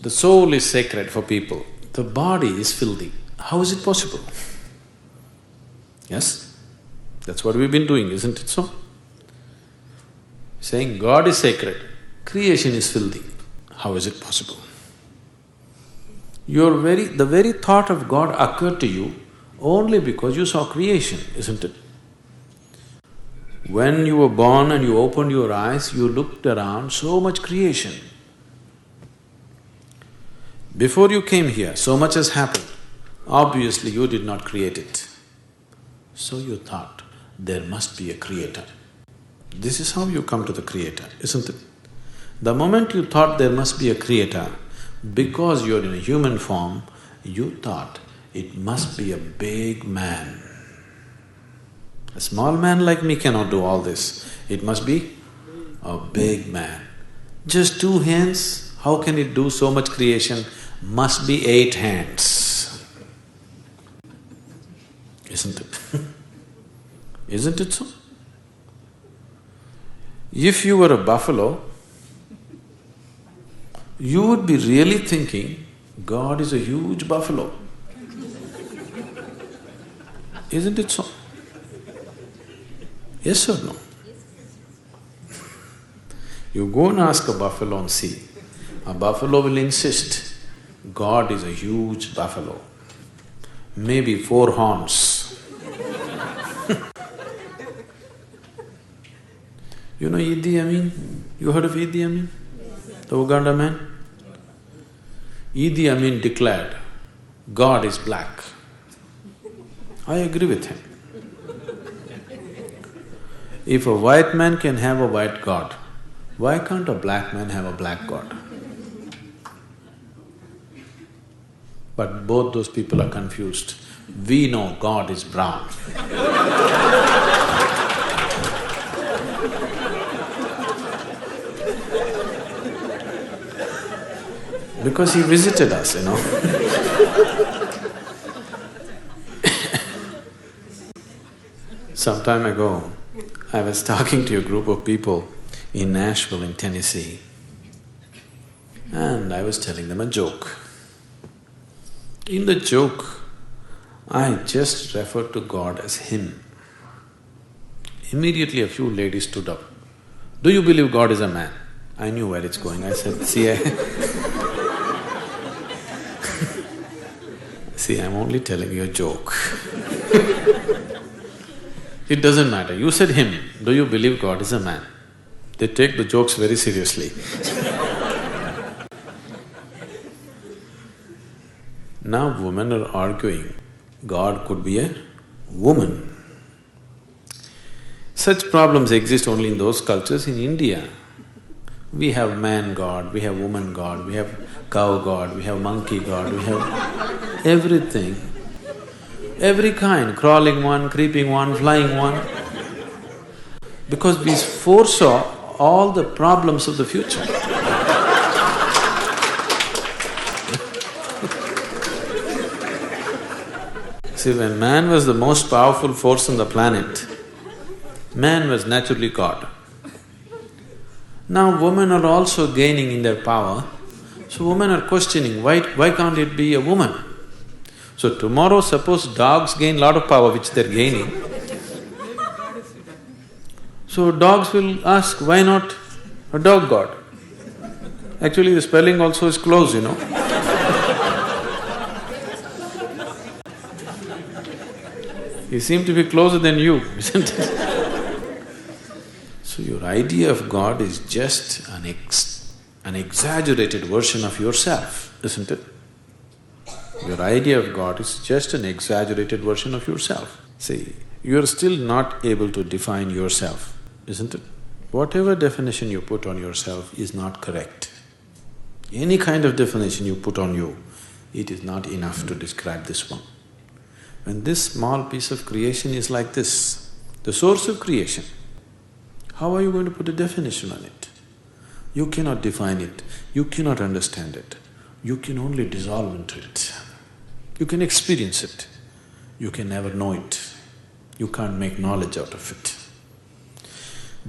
The soul is sacred for people, the body is filthy. How is it possible? Yes? That's what we've been doing, isn't it so? Saying God is sacred, creation is filthy. How is it possible? The very thought of God occurred to you only because you saw creation, isn't it? When you were born and you opened your eyes, you looked around, so much creation. Before you came here, so much has happened. Obviously, you did not create it. So you thought, there must be a creator. This is how you come to the creator, isn't it? The moment you thought there must be a creator, because you're in a human form, you thought it must be a big man. A small man like me cannot do all this. It must be a big man. Just 2 hands, how can it do so much creation? Must be 8 hands. Isn't it? Isn't it so? If you were a buffalo, you would be really thinking, God is a huge buffalo. Isn't it so? Yes or no? You go and ask a buffalo and see. A buffalo will insist, God is a huge buffalo, maybe 4 horns. You know Idi Amin? You heard of Idi Amin? The Uganda man? Idi Amin declared, God is black. I agree with him. If a white man can have a white God, why can't a black man have a black God? But both those people are confused. We know God is brown. Because he visited us, you know. Some time ago, I was talking to a group of people in Nashville in Tennessee, and I was telling them a joke. In the joke, I just referred to God as Him. Immediately a few ladies stood up. Do you believe God is a man? I knew where it's going. I said, see, I'm only telling you a joke. It doesn't matter. You said Him. Do you believe God is a man? They take the jokes very seriously. Now women are arguing, God could be a woman. Such problems exist only in those cultures. In India, we have man God, we have woman God, we have cow God, we have monkey God, we have everything. Every kind, crawling one, creeping one, flying one. Because we foresaw all the problems of the future. See, when man was the most powerful force on the planet, man was naturally God. Now women are also gaining in their power, so women are questioning, why can't it be a woman? So tomorrow suppose dogs gain lot of power which they're gaining, so dogs will ask, why not a dog god? Actually the spelling also is close, you know. He seemed to be closer than you, isn't it? So your idea of God is just an exaggerated version of yourself, isn't it? Your idea of God is just an exaggerated version of yourself. See, you're still not able to define yourself, isn't it? Whatever definition you put on yourself is not correct. Any kind of definition you put on you, it is not enough to describe this one. When this small piece of creation is like this, the source of creation, how are you going to put a definition on it? You cannot define it, you cannot understand it, you can only dissolve into it. You can experience it, you can never know it, you can't make knowledge out of it.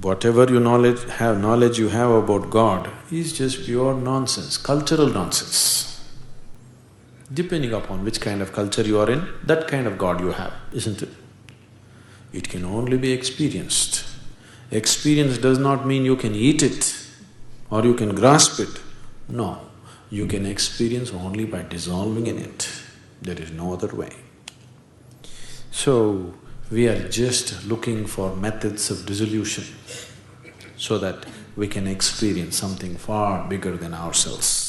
Whatever knowledge you have about God is just pure nonsense, cultural nonsense. Depending upon which kind of culture you are in, that kind of God you have, isn't it? It can only be experienced. Experience does not mean you can eat it or you can grasp it. No, you can experience only by dissolving in it. There is no other way. So, we are just looking for methods of dissolution so that we can experience something far bigger than ourselves.